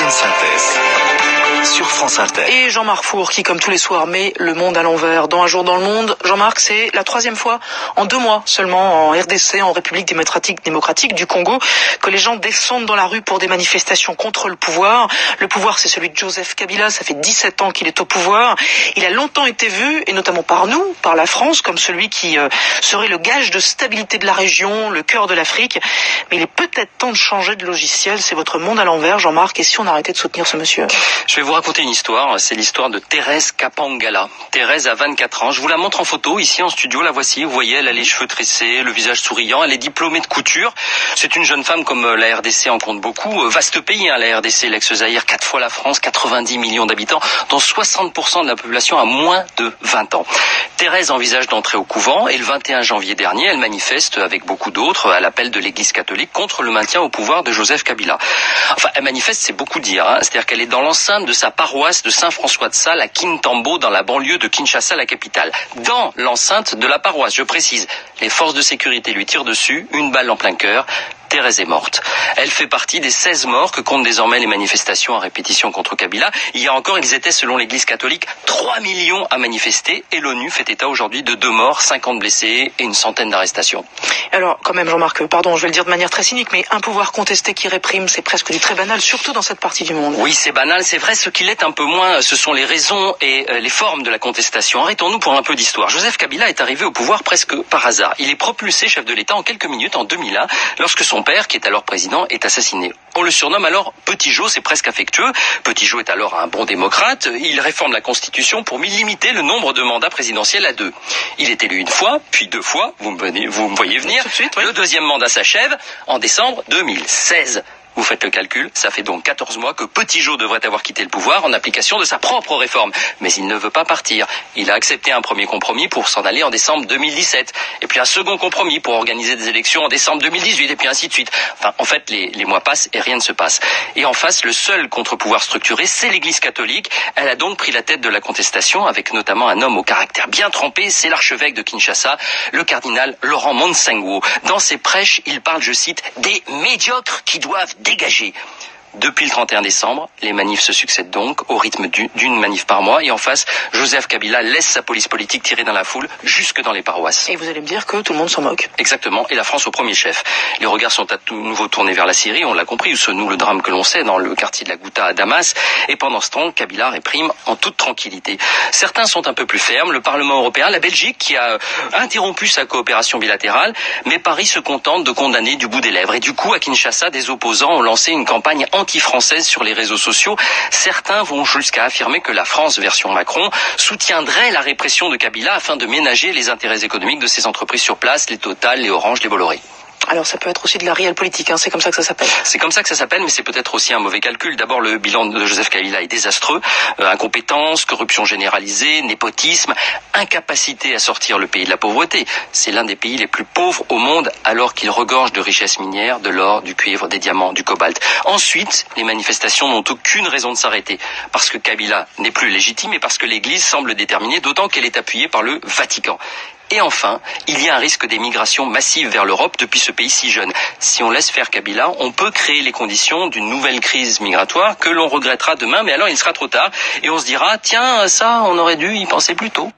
une synthèse sur France Inter. Et Jean-Marc Four qui, comme tous les soirs, met le monde à l'envers. Dans Un jour dans le monde, Jean-Marc, c'est la 3e fois en 2 mois seulement en RDC, en République démocratique du Congo, que les gens descendent dans la rue pour des manifestations contre le pouvoir. Le pouvoir, c'est celui de Joseph Kabila. Ça fait 17 ans qu'il est au pouvoir. Il a longtemps été vu, et notamment par nous, par la France, comme celui qui serait le gage de stabilité de la région, le cœur de l'Afrique. Mais il est peut-être temps de changer de logiciel. C'est votre monde à l'envers, Jean-Marc. Et si on arrêtait de soutenir ce monsieur? Je vais vous raconter une histoire, c'est l'histoire de Thérèse Kapangala. Thérèse a 24 ans, je vous la montre en photo ici en studio, la voici, vous voyez, elle a les cheveux tressés, le visage souriant, elle est diplômée de couture. C'est une jeune femme comme la RDC en compte beaucoup, vaste pays la RDC, l'ex-Zaïre, 4 fois la France, 90 millions d'habitants, dont 60% de la population a moins de 20 ans. Thérèse envisage d'entrer au couvent et le 21 janvier dernier, elle manifeste avec beaucoup d'autres à l'appel de l'Église catholique contre le maintien au pouvoir de Joseph Kabila. Enfin, elle manifeste, c'est beaucoup dire, c'est-à-dire qu'elle est dans l'enceinte de sa paroisse de Saint-François de Sales à Kintambo, dans la banlieue de Kinshasa, la capitale. Dans l'enceinte de la paroisse, je précise, les forces de sécurité lui tirent dessus, une balle en plein cœur. Thérèse est morte. Elle fait partie des 16 morts que comptent désormais les manifestations à répétition contre Kabila. Hier encore, ils étaient, selon l'Église catholique, 3 millions à manifester et l'ONU fait état aujourd'hui de 2 morts, 50 blessés et une centaine d'arrestations. Alors, quand même, Jean-Marc, pardon, je vais le dire de manière très cynique, mais un pouvoir contesté qui réprime, c'est presque du très banal, surtout dans cette partie du monde. Oui, c'est banal, c'est vrai. Ce qui l'est un peu moins, ce sont les raisons et les formes de la contestation. Arrêtons-nous pour un peu d'histoire. Joseph Kabila est arrivé au pouvoir presque par hasard. Il est propulsé chef de l'État en quelques minutes, en 2001, lorsque son père, qui est alors président, est assassiné. On le surnomme alors Petit Jo, c'est presque affectueux. Petit Jo est alors un bon démocrate. Il réforme la Constitution pour limiter le nombre de mandats présidentiels à 2. Il est élu une fois, puis 2 fois. Vous me voyez venir. Tout de suite, oui. Le 2e mandat s'achève en décembre 2016. Vous faites le calcul, ça fait donc 14 mois que Petit Jo devrait avoir quitté le pouvoir en application de sa propre réforme. Mais il ne veut pas partir. Il a accepté un premier compromis pour s'en aller en décembre 2017. Et puis un second compromis pour organiser des élections en décembre 2018. Et puis ainsi de suite. Enfin, en fait, les mois passent et rien ne se passe. Et en face, le seul contre-pouvoir structuré, c'est l'Église catholique. Elle a donc pris la tête de la contestation avec notamment un homme au caractère bien trempé. C'est l'archevêque de Kinshasa, le cardinal Laurent Monsengwo. Dans ses prêches, il parle, je cite, des médiocres qui doivent dégager. Depuis le 31 décembre, les manifs se succèdent donc au rythme d'une manif par mois et en face, Joseph Kabila laisse sa police politique tirer dans la foule jusque dans les paroisses. Et vous allez me dire que tout le monde s'en moque. Exactement, et la France au premier chef. Les regards sont à tout nouveau tournés vers la Syrie, on l'a compris, où se noue le drame que l'on sait dans le quartier de la Ghouta à Damas, et pendant ce temps, Kabila réprime en toute tranquillité. Certains sont un peu plus fermes, le Parlement européen, la Belgique qui a interrompu sa coopération bilatérale, mais Paris se contente de condamner du bout des lèvres. Et du coup, à Kinshasa, des opposants ont lancé une campagne anti-française sur les réseaux sociaux. Certains vont jusqu'à affirmer que la France, version Macron, soutiendrait la répression de Kabila afin de ménager les intérêts économiques de ses entreprises sur place, les Total, les Orange, les Bolloré. Alors ça peut être aussi de la réelle politique, c'est comme ça que ça s'appelle. C'est comme ça que ça s'appelle, mais c'est peut-être aussi un mauvais calcul. D'abord, le bilan de Joseph Kabila est désastreux. Incompétence, corruption généralisée, népotisme, incapacité à sortir le pays de la pauvreté. C'est l'un des pays les plus pauvres au monde alors qu'il regorge de richesses minières, de l'or, du cuivre, des diamants, du cobalt. Ensuite, les manifestations n'ont aucune raison de s'arrêter. Parce que Kabila n'est plus légitime et parce que l'Église semble déterminée, d'autant qu'elle est appuyée par le Vatican. Et enfin, il y a un risque d'émigration massive vers l'Europe depuis ce pays si jeune. Si on laisse faire Kabila, on peut créer les conditions d'une nouvelle crise migratoire que l'on regrettera demain, mais alors il sera trop tard. Et on se dira, tiens, ça, on aurait dû y penser plus tôt.